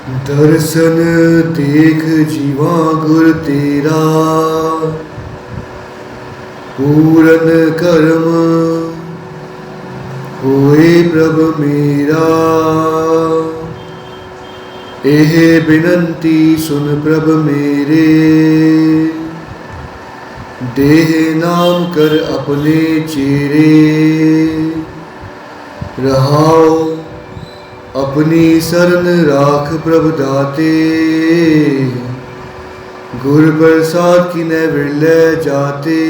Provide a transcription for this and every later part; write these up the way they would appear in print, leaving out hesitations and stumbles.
दर्शन देख जीवा गुर तेरा, पूरन कर्म होए प्रभ मेरा। एह बिनंती सुन प्रभ मेरे, देह नाम कर अपने चेरे। रहाओ अपनी शरण राख प्रभ दाते, गुर प्रसाद की न विरले जाते।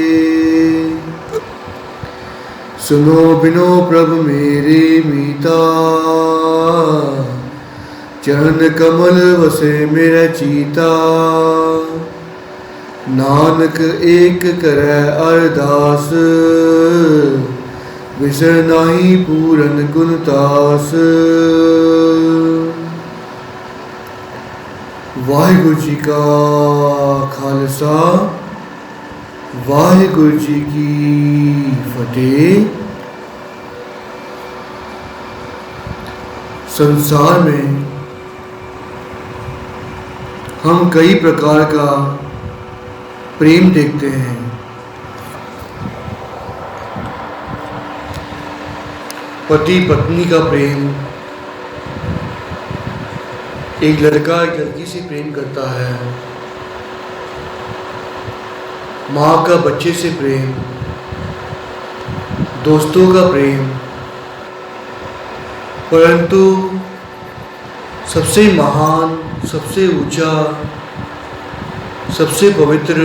सुनो बिनो प्रभ मेरे मीता, चरण कमल वसे मेरा चीता। नानक एक करे अरदास, विसर नाही पूरन गुणतास। वाहिगुरु जी का खालसा, वाहिगुरु जी की फतेह। संसार में हम कई प्रकार का प्रेम देखते हैं। पति पत्नी का प्रेम, एक लड़का एक लड़की से प्रेम करता है, माँ का बच्चे से प्रेम, दोस्तों का प्रेम। परंतु सबसे महान, सबसे ऊंचा, सबसे पवित्र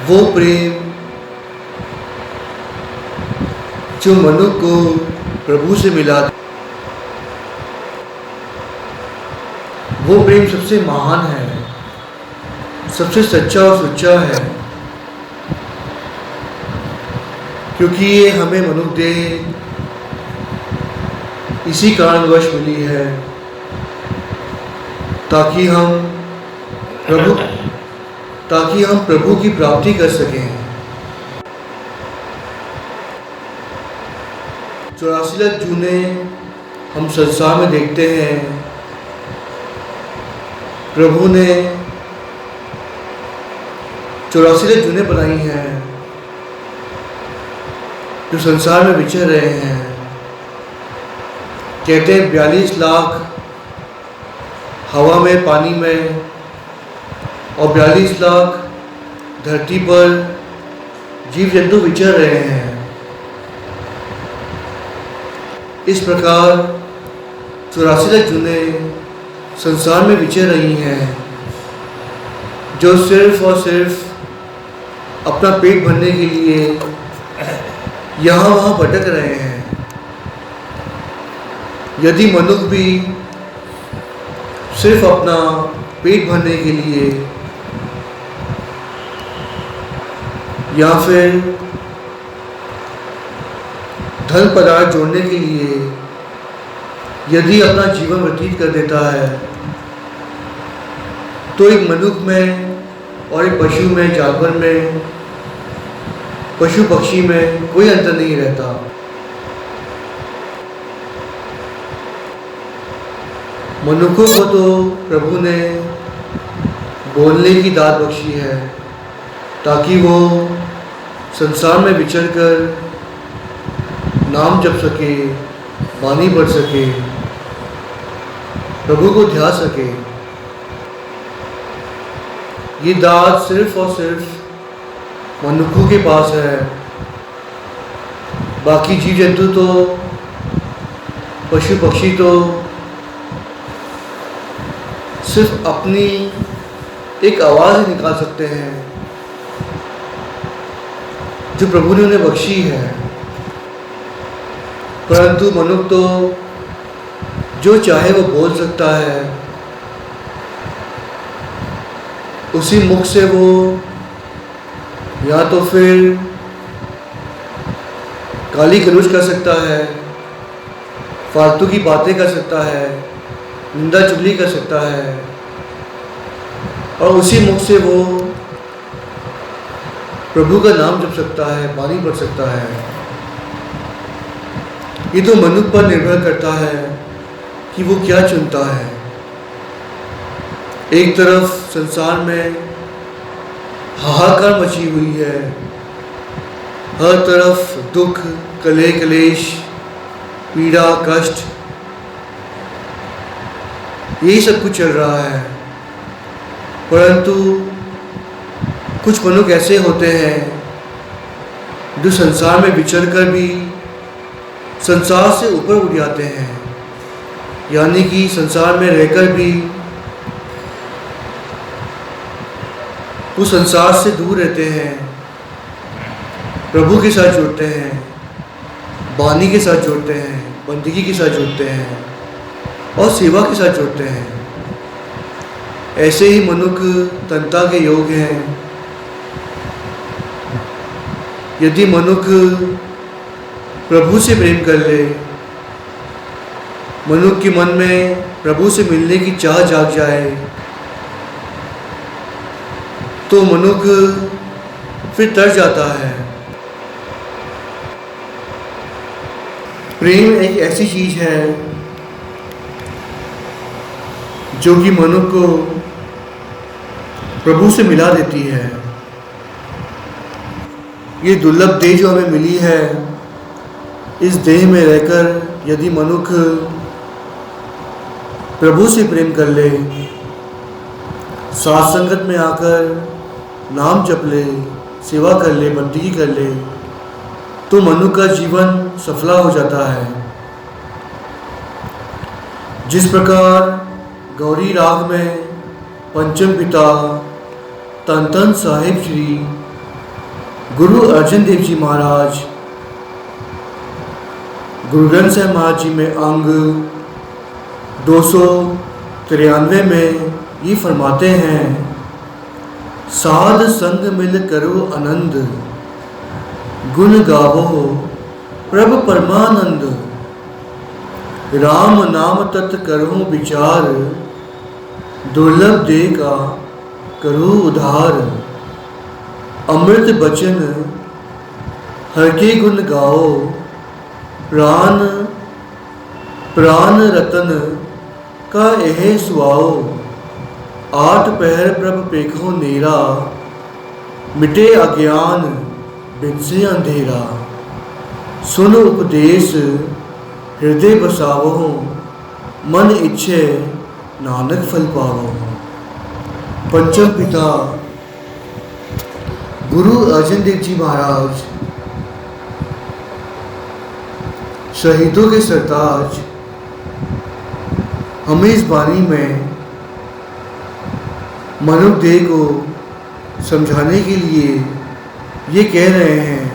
वो प्रेम जो मनुष्य को प्रभु से मिला, वो प्रेम सबसे महान है, सबसे सच्चा और सच्चा है। क्योंकि ये हमें मनुष्य देह इसी कारणवश मिली है ताकि हम प्रभु की प्राप्ति कर सकें। 84 लाख जूने हम संसार में देखते हैं, प्रभु ने 84 लाख जूने बनाई हैं जो संसार में विचर रहे हैं। कहते हैं 42 लाख हवा में, पानी में, और 42 लाख धरती पर जीव जंतु विचर रहे हैं। इस प्रकार 84 लाख जूनें संसार में विचर रही हैं जो सिर्फ और सिर्फ अपना पेट भरने के लिए यहाँ वहाँ भटक रहे हैं। यदि मनुष्य भी सिर्फ अपना पेट भरने के लिए या फिर धन पदार्थ जोड़ने के लिए यदि अपना जीवन व्यतीत कर देता है, तो एक मनुष्य में और एक पशु में, जानवर में, पशु पक्षी में कोई अंतर नहीं रहता। मनुष्यों को तो प्रभु ने बोलने की दात बख्शी है ताकि वो संसार में विचर कर नाम जप सके, वाणी पढ़ सके, प्रभु को ध्या सके। ये दात सिर्फ और सिर्फ मनुष्यों के पास है। बाकी जीव जंतु तो, पशु पक्षी तो सिर्फ अपनी एक आवाज़ निकाल सकते हैं जो प्रभु ने उन्हें बख्शी है। परंतु मनुष्य तो जो चाहे वो बोल सकता है, उसी मुख से वो या तो फिर गाली गलौज कर सकता है, फालतू की बातें कर सकता है, निंदा चुगली कर सकता है, और उसी मुख से वो प्रभु का नाम जप सकता है, वाणी पढ़ सकता है। ये तो मनुष्य पर निर्भर करता है कि वो क्या चुनता है। एक तरफ संसार में हाहाकार मची हुई है, हर तरफ दुख, कलेह, क्लेश, पीड़ा, कष्ट, यही सब कुछ चल रहा है। परंतु कुछ मनुष्य ऐसे होते हैं जो संसार में विचर कर भी संसार से ऊपर उठ जाते हैं, यानी कि संसार में रहकर भी वो संसार से दूर रहते हैं, प्रभु के साथ जुड़ते हैं, वाणी के साथ जुड़ते हैं, बंदगी के साथ जुड़ते हैं और सेवा के साथ जुड़ते हैं। ऐसे ही मनुष्य तन्ता के योग हैं। यदि मनुष्य प्रभु से प्रेम कर ले, मनुष्य के मन में प्रभु से मिलने की चाह जाग जाए, तो मनुष्य फिर तर जाता है। प्रेम एक ऐसी चीज है जो कि मनुष्य को प्रभु से मिला देती है। ये दुर्लभ देह जो हमें मिली है, इस देह में रहकर यदि मनुष्य प्रभु से प्रेम कर ले, साथ संगत में आकर नाम जप ले, सेवा कर ले, बंदगी कर ले, तो मनुष्य का जीवन सफला हो जाता है। जिस प्रकार गौरी राग में पंचम पिता धन धन साहिब श्री गुरु अर्जन देव जी महाराज गुरु ग्रंथ साहिब महाराज जी में अंग 293 में ये फरमाते हैं, साध संग मिल करो आनंद, गुण गावो प्रभ परमानंद, राम नाम तत् करो विचार, दुर्लभ दे का करो उधार, अमृत बचन हर के गुण गाओ, प्राण प्राण रतन का एह सुआओ, आठ पहर प्रभ पेखो नेरा, मिटे अज्ञान बिन से अंधेरा, सुन उपदेश हृदय बसावो, मन इच्छे नानक फल पावो। पंचम पिता गुरु अर्जन देव जी महाराज शहीदों के सरताज हमें इस वाणी में मनुष्य देह को समझाने के लिए ये कह रहे हैं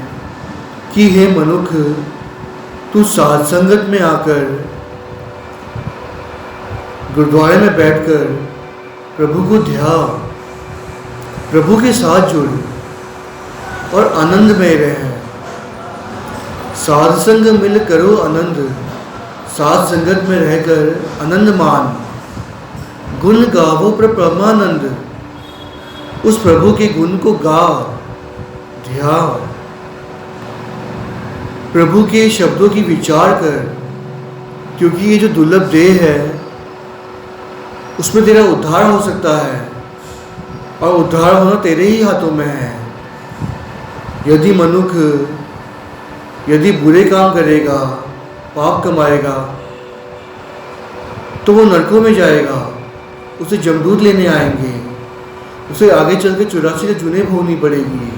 कि हे मनुष्य, तू साध संगत में आकर गुरुद्वारे में बैठकर प्रभु को ध्या, प्रभु के साथ जुड़ और आनंद में रहे। साध संग मिल करो आनंद, साध संगत में रहकर आनंद मान, गुण गावो परमानंद, उस प्रभु के गुण को गा, ध्या, प्रभु के शब्दों की विचार कर, क्योंकि ये जो दुर्लभ देह है उसमें तेरा उद्धार हो सकता है और उद्धार होना तेरे ही हाथों में है। यदि मनुष्य यदि बुरे काम करेगा, पाप कमाएगा, तो वो नरकों में जाएगा, उसे जमदूत लेने आएंगे, उसे आगे चल के 84 जुने भोगनी पड़ेगी।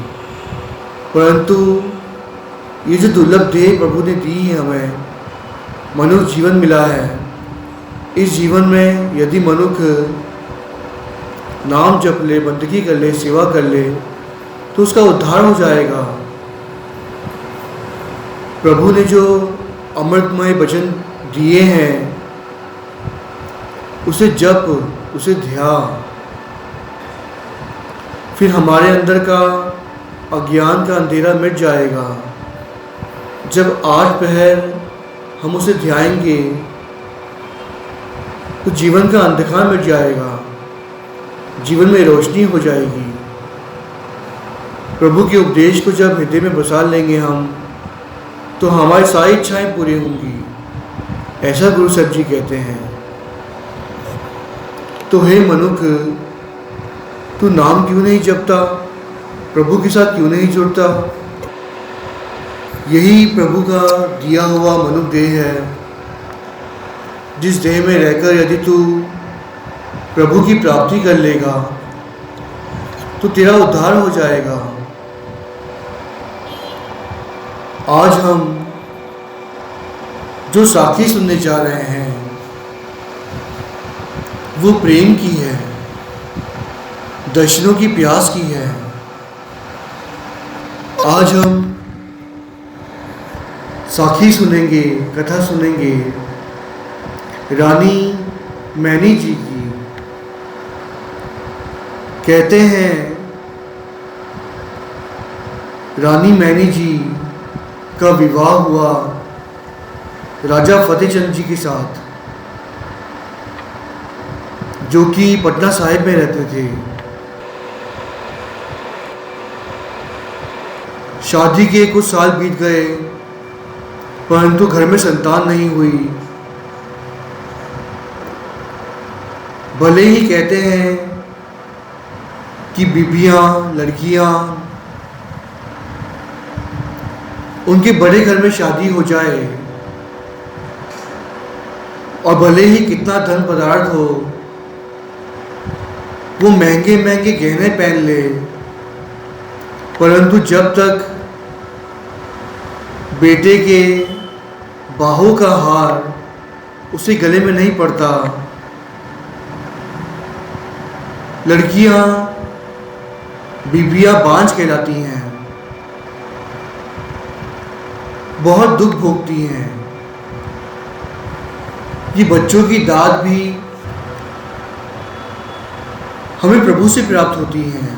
परंतु ये जो दुर्लभ देह प्रभु ने दी है, हमें मनुष्य जीवन मिला है, इस जीवन में यदि मनुष्य नाम जप ले, बंदगी कर ले, सेवा कर ले, तो उसका उद्धार हो जाएगा। प्रभु ने जो अमृतमय वचन दिए हैं, उसे जप, उसे ध्या, फिर हमारे अंदर का अज्ञान का अंधेरा मिट जाएगा। जब 8 पहर हम उसे ध्याएंगे तो जीवन का अंधकार मिट जाएगा, जीवन में रोशनी हो जाएगी। प्रभु के उपदेश को जब हृदय में बसा लेंगे हम, तो हमारी सारी इच्छाएं पूरी होंगी, ऐसा गुरु साहब जी कहते हैं। तो हे मनुख, तू नाम क्यों नहीं जपता, प्रभु के साथ क्यों नहीं जुड़ता? यही प्रभु का दिया हुआ मनुष्य देह है, जिस देह में रहकर यदि तू प्रभु की प्राप्ति कर लेगा तो तेरा उद्धार हो जाएगा। आज हम जो साखी सुनने जा रहे हैं वो प्रेम की है, दर्शनों की प्यास की है। आज हम साखी सुनेंगे, कथा सुनेंगे रानी मैनी जी की। कहते हैं रानी मैनी जी का विवाह हुआ राजा फतेहचंद जी के साथ, जो कि पटना साहिब में रहते थे। शादी के कुछ साल बीत गए, परंतु घर में संतान नहीं हुई। भले ही कहते हैं कि बीबियां, लड़कियां, उनके बड़े घर में शादी हो जाए और भले ही कितना धन पदार्थ हो, वो महंगे महंगे गहने पहन ले, परंतु जब तक बेटे के बाहों का हार उसे गले में नहीं पड़ता, लड़कियां, बीबियां बांझ कहलाती हैं, बहुत दुख भोगती हैं। ये बच्चों की दाद भी हमें प्रभु से प्राप्त होती हैं।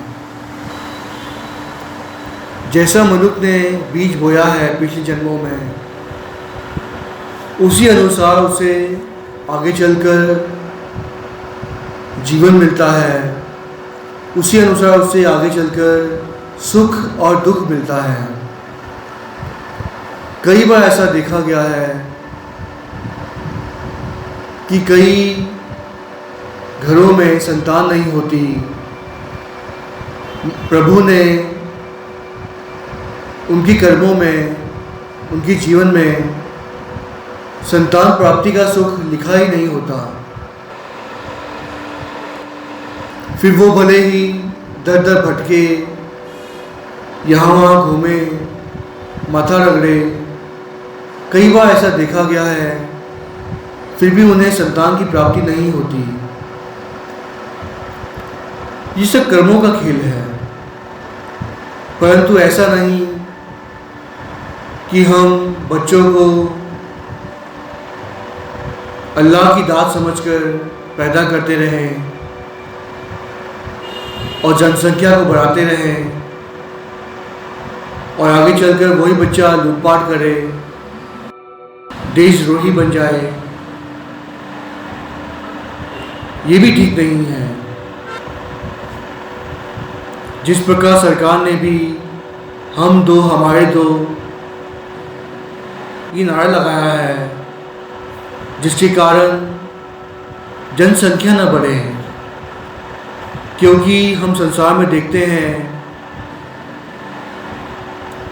जैसा मनुष्य ने बीज बोया है पिछले जन्मों में, उसी अनुसार उसे आगे चलकर जीवन मिलता है, उसी अनुसार उससे आगे चलकर सुख और दुख मिलता है। कई बार ऐसा देखा गया है कि कई घरों में संतान नहीं होती। प्रभु ने उनकी कर्मों में, उनके जीवन में संतान प्राप्ति का सुख लिखा ही नहीं होता। फिर वो भले ही दर दर भटके, यहाँ वहाँ घूमे, माथा रगड़े, कई बार ऐसा देखा गया है, फिर भी उन्हें संतान की प्राप्ति नहीं होती। ये सब कर्मों का खेल है, परंतु ऐसा नहीं कि हम बच्चों को अल्लाह की दात समझकर पैदा करते रहें और जनसंख्या को बढ़ाते रहें और आगे चलकर वही बच्चा लूटपाट करे, देशद्रोही बन जाए। ये भी ठीक नहीं है। जिस प्रकार सरकार ने भी हम दो हमारे दो ये नारा लगाया है, जिसके कारण जनसंख्या न बढ़े, क्योंकि हम संसार में देखते हैं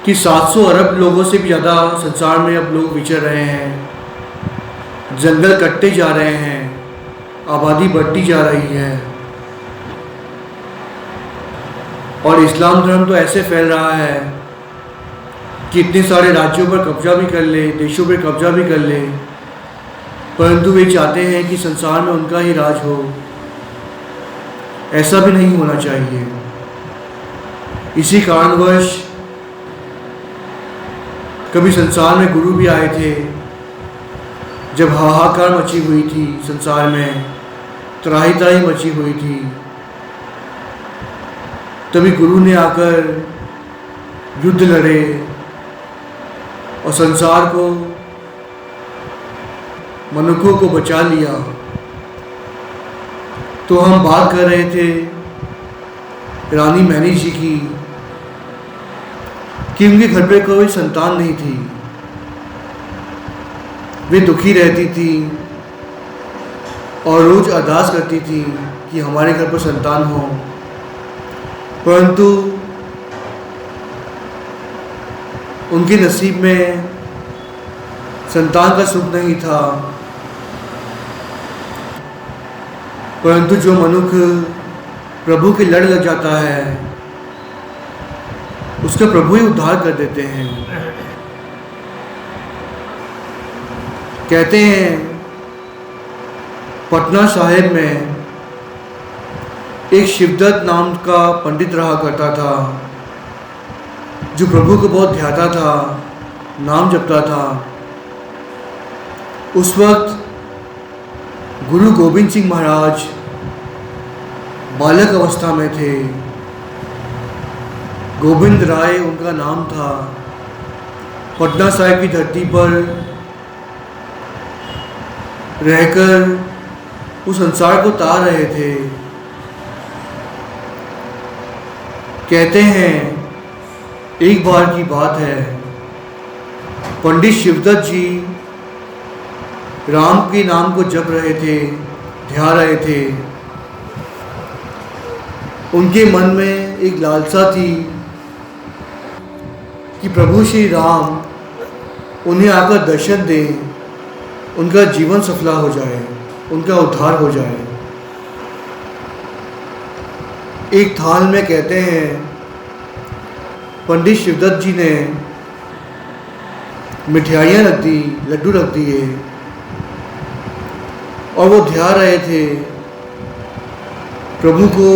कि 700 अरब लोगों से भी ज़्यादा संसार में अब लोग विचर रहे हैं। जंगल कटते जा रहे हैं, आबादी बढ़ती जा रही है और इस्लाम धर्म तो ऐसे फैल रहा है कि इतने सारे राज्यों पर कब्जा भी कर ले, देशों पर कब्जा भी कर ले, परंतु वे चाहते हैं कि संसार में उनका ही राज हो। ऐसा भी नहीं होना चाहिए। इसी कारणवश कभी संसार में गुरु भी आए थे, जब हाहाकार मची हुई थी संसार में, त्राही त्राही मची हुई थी, तभी गुरु ने आकर युद्ध लड़े और संसार को, मनुष्यों को बचा लिया। तो हम बात कर रहे थे रानी मैनी जी की कि उनके घर पे कोई संतान नहीं थी, वे दुखी रहती थी और रोज़ अरदास करती थी कि हमारे घर पर संतान हो, परंतु उनके नसीब में संतान का सुख नहीं था। परंतु जो मनुष्य प्रभु के लड़ लग जाता है, उसका प्रभु ही उद्धार कर देते हैं। कहते हैं पटना साहिब में एक शिवदत्त नाम का पंडित रहा करता था, जो प्रभु को बहुत ध्याता था, नाम जपता था। उस वक्त गुरु गोविंद सिंह महाराज बालक अवस्था में थे। गोविंद राय उनका नाम था। पटना साहिब की धरती पर रहकर उस संसार को तार रहे थे। कहते हैं एक बार की बात है, पंडित शिवदत्त जी राम के नाम को जप रहे थे, ध्या रहे थे। उनके मन में एक लालसा थी कि प्रभु श्री राम उन्हें आकर दर्शन दें, उनका जीवन सफला हो जाए, उनका उद्धार हो जाए। एक थाल में कहते हैं पंडित शिवदत्त जी ने मिठाइयाँ रख दी, लड्डू रख दिए और वो ध्या रहे थे। प्रभु को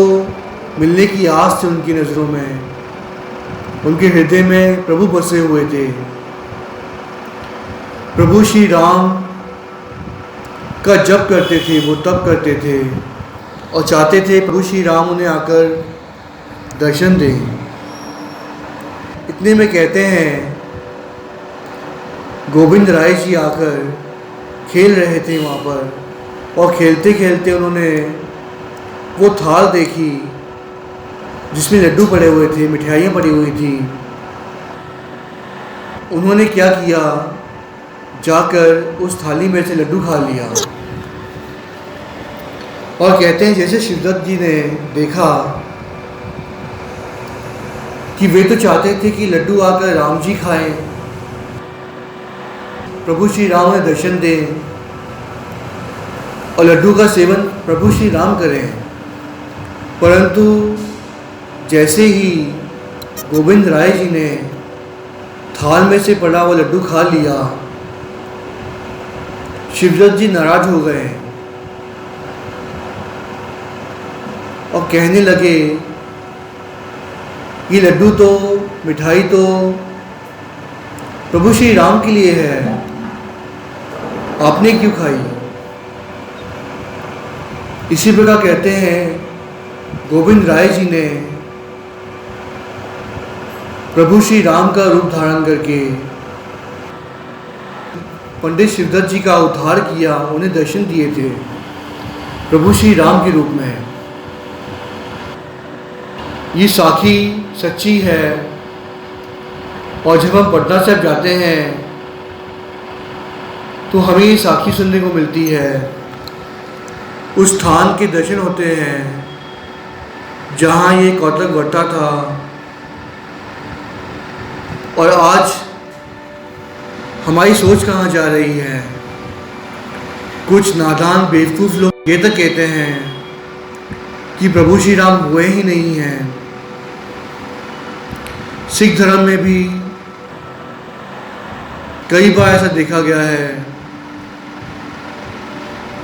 मिलने की आस थी उनकी नज़रों में, उनके हृदय में प्रभु बसे हुए थे। प्रभु श्री राम का जप करते थे, वो तप करते थे और चाहते थे प्रभु श्री राम उन्हें आकर दर्शन दें। इतने में कहते हैं गोविंद राय जी आकर खेल रहे थे वहाँ पर, और खेलते खेलते उन्होंने वो थाल देखी जिसमें लड्डू पड़े हुए थे, मिठाइयाँ पड़ी हुई थी। उन्होंने क्या किया, जाकर उस थाली में से लड्डू खा लिया। और कहते हैं जैसे शिवदत्त जी ने देखा कि वे तो चाहते थे कि लड्डू आकर राम जी खाएं, प्रभु श्री राम उन्हें दर्शन दें और लड्डू का सेवन प्रभु श्री राम करें, परंतु जैसे ही गोविंद राय जी ने थाल में से पड़ा वो लड्डू खा लिया, शिवदत्त जी नाराज हो गए और कहने लगे ये लड्डू तो, मिठाई तो प्रभु श्री राम के लिए है, आपने क्यों खाई। इसी प्रकार कहते हैं गोविंद राय जी ने प्रभु श्री राम का रूप धारण करके पंडित शिवदत्त जी का उद्धार किया, उन्हें दर्शन दिए थे प्रभु श्री राम के रूप में। ये साखी सच्ची है। और जब हम पटना साहिब जाते हैं तो हमें ये साखी सुनने को मिलती है। उस स्थान के दर्शन होते हैं जहाँ ये कौतक बढ़ता था, और आज हमारी सोच कहाँ जा रही है। कुछ नादान बेवकूफ़ लोग ये तक कहते हैं कि प्रभु श्री राम हुए ही नहीं हैं। सिख धर्म में भी कई बार ऐसा देखा गया है।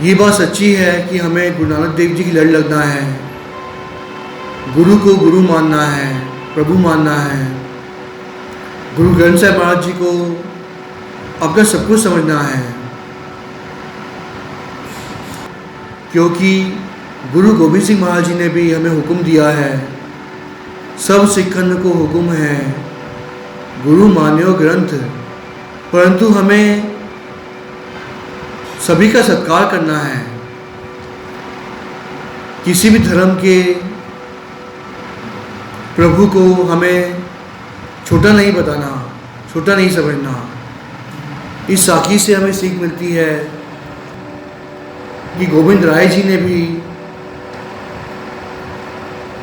ये बात सच्ची है कि हमें गुरु नानक देव जी की लड़ लगना है, गुरु को गुरु मानना है, प्रभु मानना है, गुरु ग्रंथ साहिब महाराज जी को अपना सब कुछ समझना है, क्योंकि गुरु गोविंद सिंह महाराज जी ने भी हमें हुक्म दिया है, सब सिखन को हुक्म है गुरु मान्यो ग्रंथ। परंतु हमें सभी का सत्कार करना है, किसी भी धर्म के प्रभु को हमें छोटा नहीं बताना, छोटा नहीं समझना। इस साखी से हमें सीख मिलती है कि गोविंद राय जी ने भी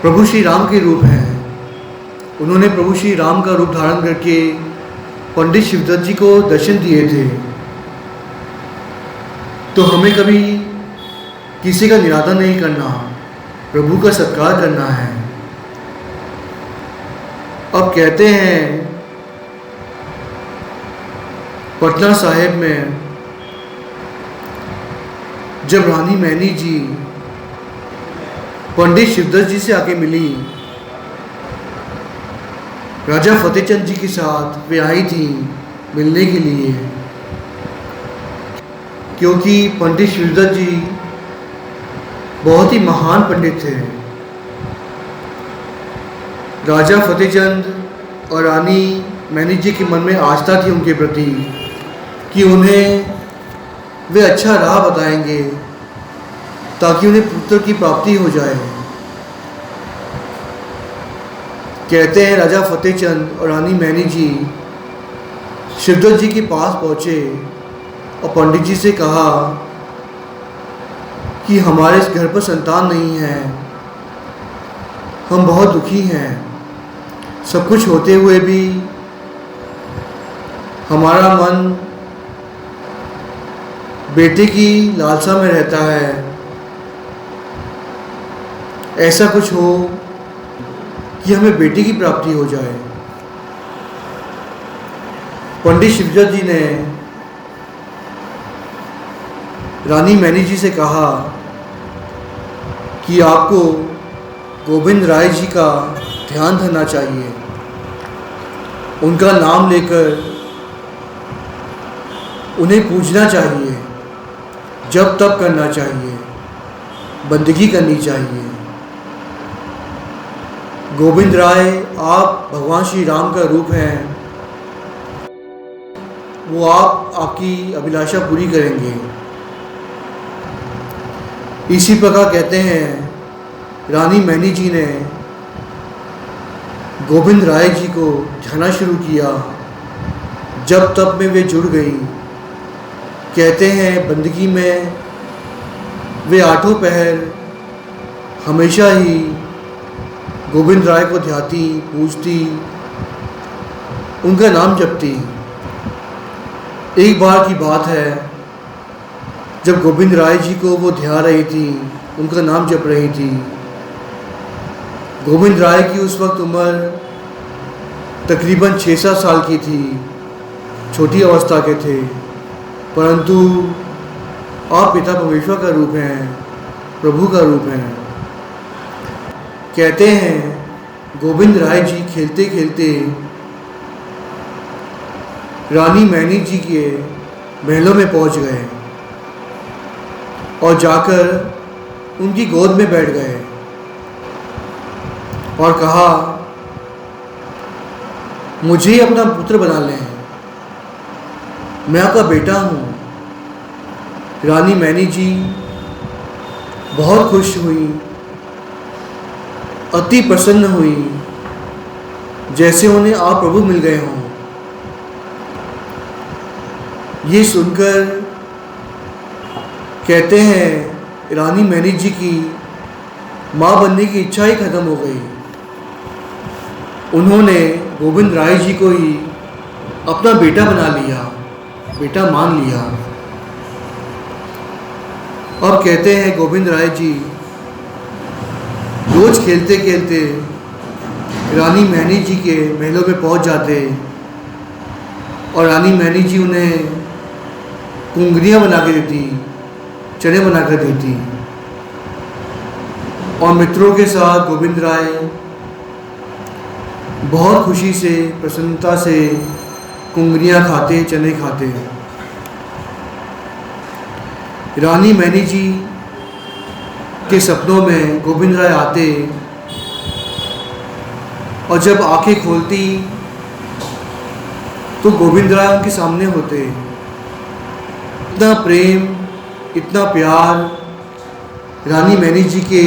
प्रभु श्री राम के रूप हैं। उन्होंने प्रभु श्री राम का रूप धारण करके पंडित शिवदत्त जी को दर्शन दिए थे। तो हमें कभी किसी का निरादर नहीं करना, प्रभु का सत्कार करना है। अब कहते हैं पटना साहिब में जब रानी मैनी जी पंडित शिवदत्त जी से आके मिली, राजा फतेहचंद जी के साथ वे आई थी मिलने के लिए, क्योंकि पंडित शिवदत्त जी बहुत ही महान पंडित थे। राजा फतेहचंद और रानी मैनी जी के मन में आस्था थी उनके प्रति कि उन्हें वे अच्छा राह बताएंगे ताकि उन्हें पुत्र की प्राप्ति हो जाए। कहते हैं राजा फतेहचंद और रानी मैनी जी शिवदत्त जी के पास पहुँचे और पंडित जी से कहा कि हमारे इस घर पर संतान नहीं है, हम बहुत दुखी हैं, सब कुछ होते हुए भी हमारा मन बेटे की लालसा में रहता है। ऐसा कुछ हो कि हमें बेटे की प्राप्ति हो जाए। पंडित शिवदत्त जी ने रानी मैनी जी से कहा कि आपको गोविंद राय जी का ध्यान धरना चाहिए, उनका नाम लेकर उन्हें पूजना चाहिए, जप तप करना चाहिए, बंदगी करनी चाहिए। गोविंद राय आप भगवान श्री राम का रूप हैं, वो आपकी अभिलाषा पूरी करेंगे। इसी प्रकार कहते हैं रानी मैनी जी ने गोविंद राय जी को ध्याना शुरू किया, जब तब में वे जुड़ गई। कहते हैं बंदगी में वे आठों पहर हमेशा ही गोविंद राय को ध्याती, पूजती, उनका नाम जपती। एक बार की बात है जब गोविंद राय जी को वो ध्या रही थी, उनका नाम जप रही थी। गोविंद राय की उस वक्त उम्र तकरीबन 6-7 साल की थी, छोटी अवस्था के थे, परंतु आप पिता परमेश्वर का रूप हैं, प्रभु का रूप हैं। कहते हैं गोविंद राय जी खेलते खेलते रानी मैनी जी के महलों में पहुंच गए और जाकर उनकी गोद में बैठ गए और कहा, मुझे अपना पुत्र बना लें, मैं आपका बेटा हूँ। रानी मैनी जी बहुत खुश हुई, अति प्रसन्न हुई, जैसे उन्हें आप प्रभु मिल गए हों। ये सुनकर कहते हैं रानी मैनी जी की माँ बनने की इच्छा ही खत्म हो गई। उन्होंने गोविंद राय जी को ही अपना बेटा बना लिया, बेटा मान लिया। और कहते हैं गोविंद राय जी रोज खेलते खेलते रानी मैनी जी के महलों में पहुंच जाते और रानी मैनी जी उन्हें कुंगरियाँ बना के देती, चने बना कर देती और मित्रों के साथ गोविंद राय बहुत खुशी से, प्रसन्नता से कुंगरियाँ खाते, चने खाते। रानी मैनी जी के सपनों में गोविंद राय आते और जब आंखें खोलती तो गोविंद राय उनके सामने होते। इतना प्रेम, इतना प्यार रानी मैनी जी के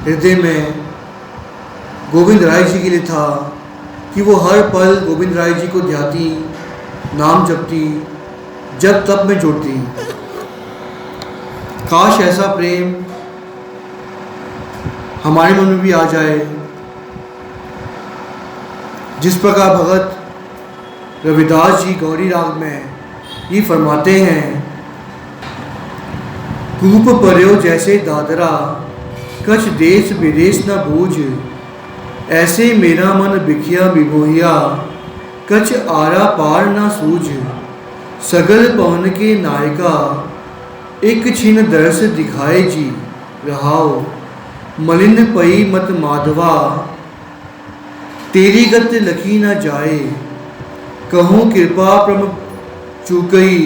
हृदय में गोविंद राय जी के लिए था कि वो हर पल गोविंद राय जी को ध्याती, नाम जपती, जब तब में जुड़ती। काश ऐसा प्रेम हमारे मन में भी आ जाए, जिस प्रकार भगत रविदास जी गौरी राग में ये फरमाते हैं, कूप पर्यो जैसे दादरा, कछ देश विदेश न बूझ, ऐसे मेरा मन बिखिया बिभोहिया, कछ आरा पार न सूझ, सगल पवन के नायका, एक छिन दरस दिखाए जी, रहाओ मलिन पई मत माधवा, तेरी गत लखी न जाए, कहूँ कृपा प्रम चूकई,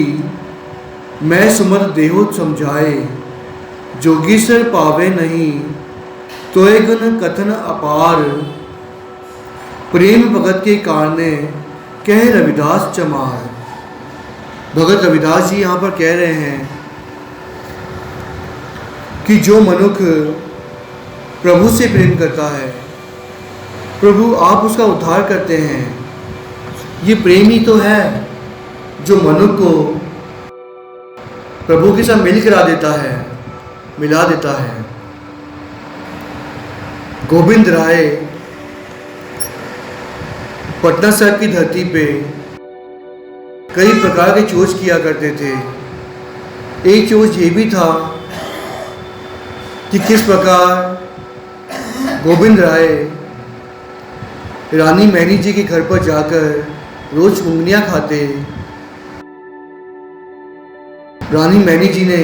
मैं सुमत देहो समझाए, जोगीसर पावे नहीं, तोय गुण कथन अपार, प्रेम भगत के कारणे कह रविदास चमार। भगत रविदास जी यहाँ पर कह रहे हैं कि जो मनुष्य प्रभु से प्रेम करता है, प्रभु आप उसका उद्धार करते हैं। ये प्रेम ही तो है जो मनुष्य को प्रभु के साथ मिला देता है। गोविंद राय पटना साहिब की धरती पे कई प्रकार के चोज किया करते थे। एक चोज ये भी था कि किस प्रकार गोविंद राय रानी मैनी जी के घर पर जाकर रोज उंगलियां खाते। रानी मैनी जी ने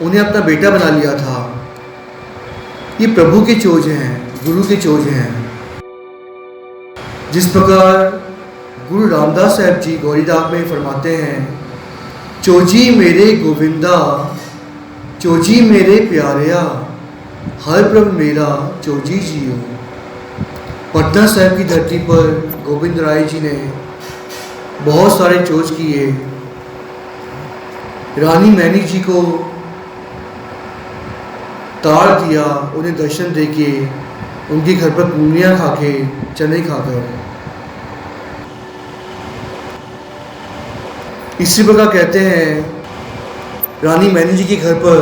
उन्हें अपना बेटा बना लिया था। ये प्रभु के चोज हैं, गुरु के चोज हैं। जिस प्रकार गुरु रामदास साहब जी गौरी राग में फरमाते हैं, चोजी मेरे गोविंदा, चोजी मेरे प्यारिया, हर प्रभु मेरा चोजी जियो। पटना साहिब की धरती पर गोविंद राय जी ने बहुत सारे चोज किए। रानी मैनी जी को तार दिया, उन्हें दर्शन देके, उनके घर पर पूनियाँ खा के, चने खाकर। इसी प्रकार कहते हैं रानी मैनी जी के घर पर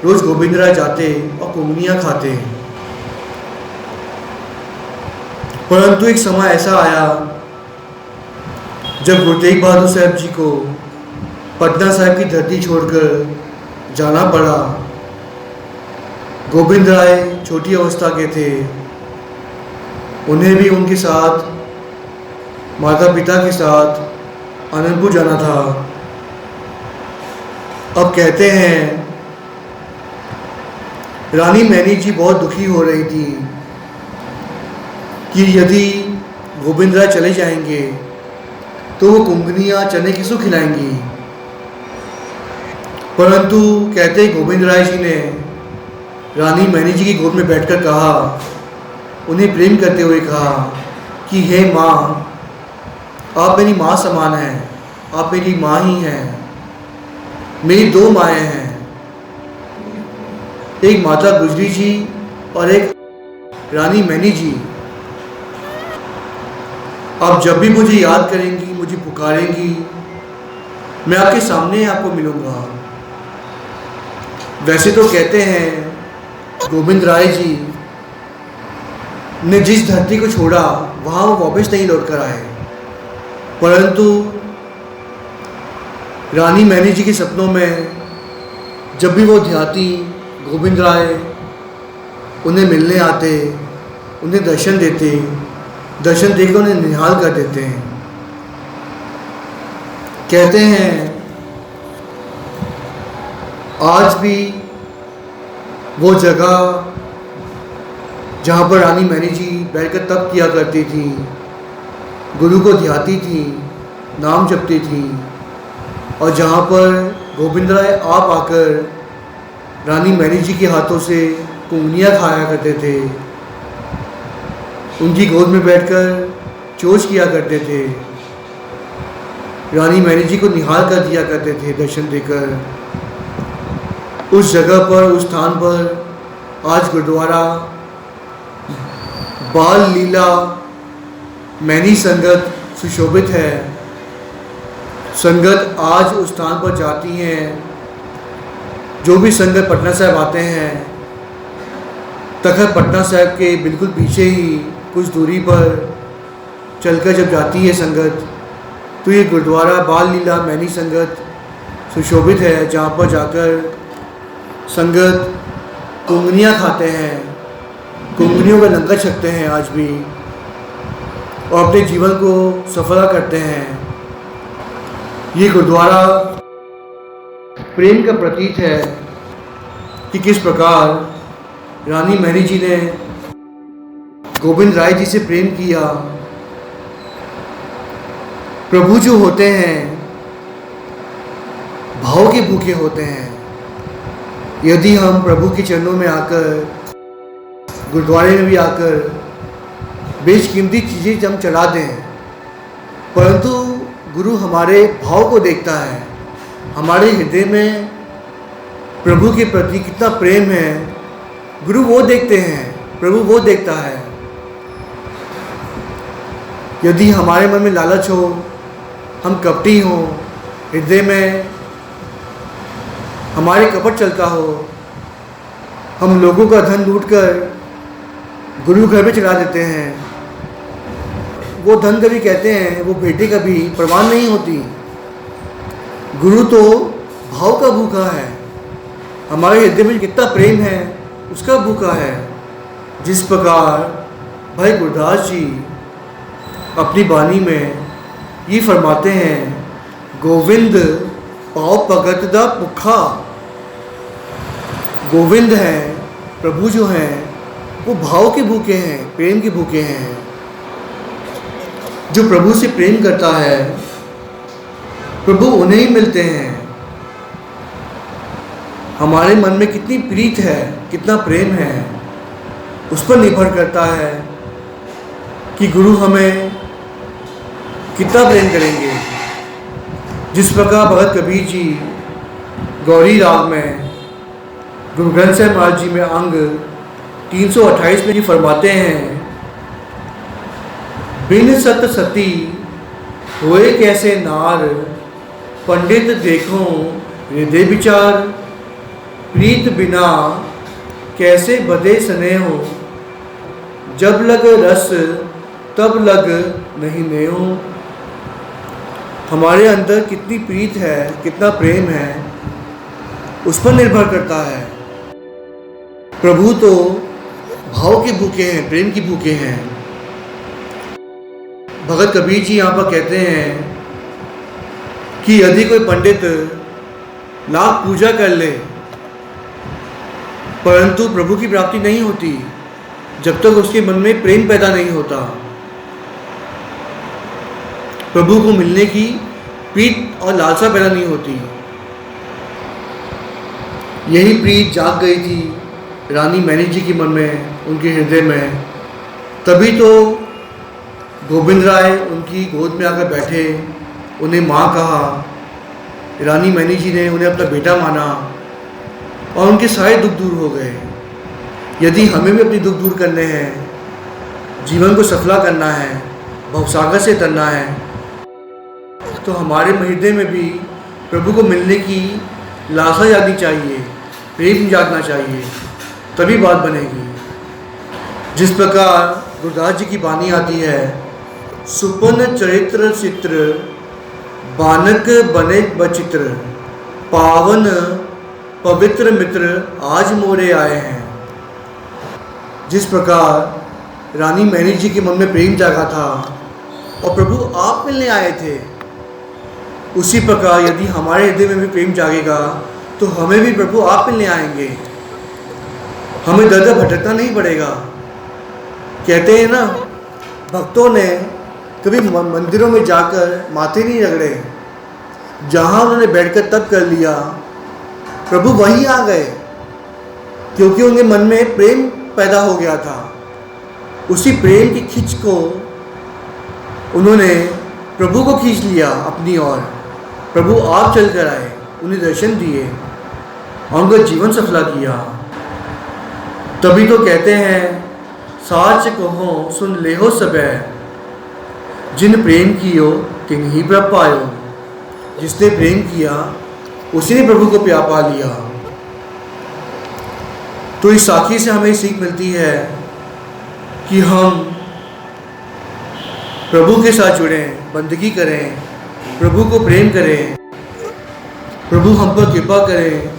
रोज गोविंद राय जाते और कुंगनियाँ खाते। परंतु एक समय ऐसा आया जब गुरु तेग बहादुर साहब जी को पटना साहिब की धरती छोड़कर जाना पड़ा। गोविंद राय छोटी अवस्था के थे, उन्हें भी उनके साथ माता पिता के साथ आनंदपुर जाना था। अब कहते हैं रानी मैनी जी बहुत दुखी हो रही थी कि यदि गोविंद राय चले जाएंगे तो वो कुंगनियाँ चने किसको खिलाएंगी। परंतु कहते गोविंद राय जी ने रानी मैनी जी की गोद में बैठकर कहा, उन्हें प्रेम करते हुए कहा कि हे माँ, आप मेरी माँ समान हैं, आप मेरी माँ ही हैं। मेरी दो माएँ हैं, एक माता गुजरी जी और एक रानी मैनी जी। आप जब भी मुझे याद करेंगी, मुझे पुकारेंगी, मैं आपके सामने आपको मिलूंगा। वैसे तो कहते हैं गोविंद राय जी ने जिस धरती को छोड़ा वहाँ वो वापस नहीं लौट कर आए, परंतु रानी मैनी जी के सपनों में जब भी वो ध्याती गोविंद राय उन्हें मिलने आते, उन्हें दर्शन देते, दर्शन देकर उन्हें निहाल कर देते हैं। कहते हैं आज भी वो जगह जहाँ पर रानी मैनी जी बैठकर तप किया करती थी, गुरु को ध्याती थी, नाम जपती थी, और जहाँ पर गोविंद राय आप आकर रानी मैनी जी के हाथों से कुंगनियाँ खाया करते थे, उनकी गोद में बैठकर चोच किया करते थे, रानी मैनी जी को निहाल कर दिया करते थे दर्शन देकर। उस जगह पर, उस स्थान पर आज गुरुद्वारा बाल लीला मैनी संगत सुशोभित है। संगत आज उस स्थान पर जाती हैं, जो भी संगत पटना साहिब आते हैं, तखत पटना साहिब के बिल्कुल पीछे ही कुछ दूरी पर चलकर जब जाती है संगत, तो ये गुरुद्वारा बाल लीला मैनी संगत सुशोभित है, जहाँ पर जाकर संगत कुंगनियाँ खाते हैं, कुंगनियों का लंगर छकते हैं आज भी, और अपने जीवन को सफल करते हैं। ये गुरुद्वारा प्रेम का प्रतीक है कि किस प्रकार रानी मैनी जी ने गोविंद राय जी से प्रेम किया। प्रभु जो होते हैं भाव के भूखे होते हैं। यदि हम प्रभु के चरणों में आकर, गुरुद्वारे में भी आकर बेशकीमती चीज़ें हम चढ़ा दें, परंतु गुरु हमारे भाव को देखता है, हमारे हृदय में प्रभु के प्रति कितना प्रेम है, गुरु वो देखते हैं, प्रभु वो देखता है। यदि हमारे मन में लालच हो, हम कपटी हों, हृदय में हमारे कपट चलता हो, हम लोगों का धन लूटकर गुरु घर में चला देते हैं, वो धन कभी कहते हैं वो बेटे कभी प्रमाण नहीं होती। गुरु तो भाव का भूखा है, हमारे हृदय में कितना प्रेम है उसका भूखा है। जिस प्रकार भाई गुरदास जी अपनी वाणी में ये फरमाते हैं, गोविंद पाव भगत दा भुखा। गोविंद है, प्रभु जो हैं वो भाव के भूखे हैं, प्रेम के भूखे हैं। जो प्रभु से प्रेम करता है प्रभु उन्हें ही मिलते हैं। हमारे मन में कितनी प्रीत है, कितना प्रेम है, उस पर निर्भर करता है कि गुरु हमें कितना प्रेम करेंगे। जिस प्रकार भगत कबीर जी गौरी राग में गुरु ग्रंथ साहिब महाराज जी में अंग 328 में जी फरमाते हैं, बिन सत सती होए कैसे नार, पंडित देखो हृदय विचार, प्रीत बिना कैसे बदे स्नेहो, जब लग रस तब लग नहीं नेहो। हमारे अंदर कितनी प्रीत है, कितना प्रेम है, उस पर निर्भर करता है। प्रभु तो भाव के भूखे हैं, प्रेम की भूखे हैं। भगत कबीर जी यहाँ पर कहते हैं कि यदि कोई पंडित लाख पूजा कर ले परंतु प्रभु की प्राप्ति नहीं होती जब तक उसके मन में प्रेम पैदा नहीं होता, प्रभु को मिलने की प्रीत और लालसा पैदा नहीं होती। यही प्रीत जाग गई थी रानी मैनी जी के मन में, उनके हृदय में। तभी तो गोविंद राय उनकी गोद में आकर बैठे, उन्हें माँ कहा। रानी मैनी जी ने उन्हें अपना बेटा माना और उनके सारे दुख दूर हो गए। यदि हमें भी अपनी दुख दूर करने हैं, जीवन को सफला करना है, भवसागर से तरना है, तो हमारे हृदय में भी प्रभु को मिलने की लालसा जागनी चाहिए, प्रेम जागना चाहिए, तभी बात बनेगी। जिस प्रकार गुरदास जी की वाणी आती है, सुपन चरित्र चित्र बानक बने बचित्र, पावन पवित्र मित्र आज मोरे आए हैं। जिस प्रकार रानी मैनी जी के मन में प्रेम जागा था और प्रभु आप मिलने आए थे, उसी प्रकार यदि हमारे हृदय में भी प्रेम जागेगा तो हमें भी प्रभु आप मिलने आएंगे। हमें दर दर भटकना नहीं पड़ेगा। कहते हैं ना, भक्तों ने कभी मंदिरों में जाकर माथे नहीं रगड़े, जहाँ उन्होंने बैठकर तप कर लिया प्रभु वहीं आ गए, क्योंकि उनके मन में प्रेम पैदा हो गया था। उसी प्रेम की खिंच को उन्होंने प्रभु को खींच लिया अपनी ओर। प्रभु आप चल कर आए, उन्हें दर्शन दिए और उनका जीवन सफला किया। तभी तो कहते हैं, साच कहो सुन लेहो सबे, जिन प्रेम कियो तिन ही प्रभ पायो। जिसने प्रेम किया उसी ने प्रभु को प्यार पा लिया। तो इस साखी से हमें सीख मिलती है कि हम प्रभु के साथ जुड़ें, बंदगी करें, प्रभु को प्रेम करें, प्रभु हम पर कृपा करें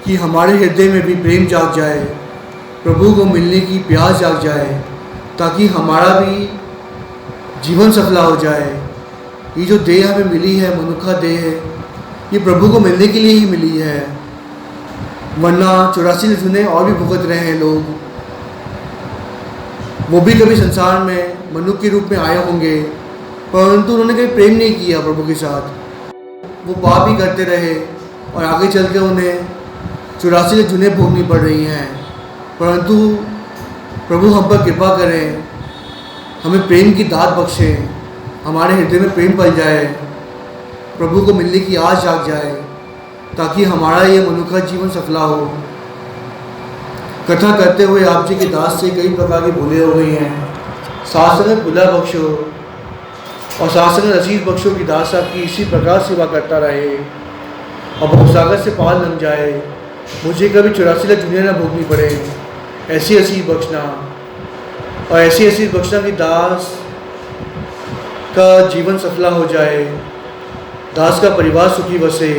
कि हमारे हृदय में भी प्रेम जाग जाए, प्रभु को मिलने की प्यास जाग जाए, ताकि हमारा भी जीवन सफला हो जाए। ये जो देह हमें मिली है, मनुष्य देह है, ये प्रभु को मिलने के लिए ही मिली है, वरना 84 जुने और भी भुगत रहे हैं लोग। वो भी कभी संसार में मनुष्य के रूप में आए होंगे, परंतु उन्होंने कभी प्रेम नहीं किया प्रभु के साथ। वो पाप ही करते रहे और आगे चल के उन्हें 84 जुने भोगनी पड़ रही हैं। परंतु प्रभु हम पर कृपा करें, हमें प्रेम की दात बख्शें, हमारे हृदय में प्रेम पल जाए, प्रभु को मिलने की आस जाग जाए, ताकि हमारा ये मनुष्य जीवन सफला हो। कथा करते हुए आप जी के दास से कई प्रकार की भूलें हो गई हैं। शासन में भुला बख्शो और शासन में रसीद बख्शो की दास साहब की इसी प्रकार सेवा करता रहे और भवसागर से पार लग जाए, मुझे कभी 84 लाख दुनिया न भोगनी पड़े। ऐसी रसीद बख्शना और ऐसी रसीद बख्शना की दास का जीवन सफला हो जाए, दास का परिवार सुखी बसे,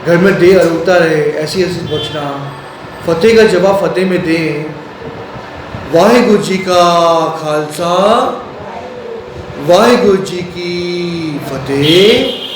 घर में देह अरूपता रहे। ऐसी रसीद बख्शना, फतेह का जवाब फतेह में दें। वाहिगुरु जी का खालसा, वाहिगुरु जी की फतेह।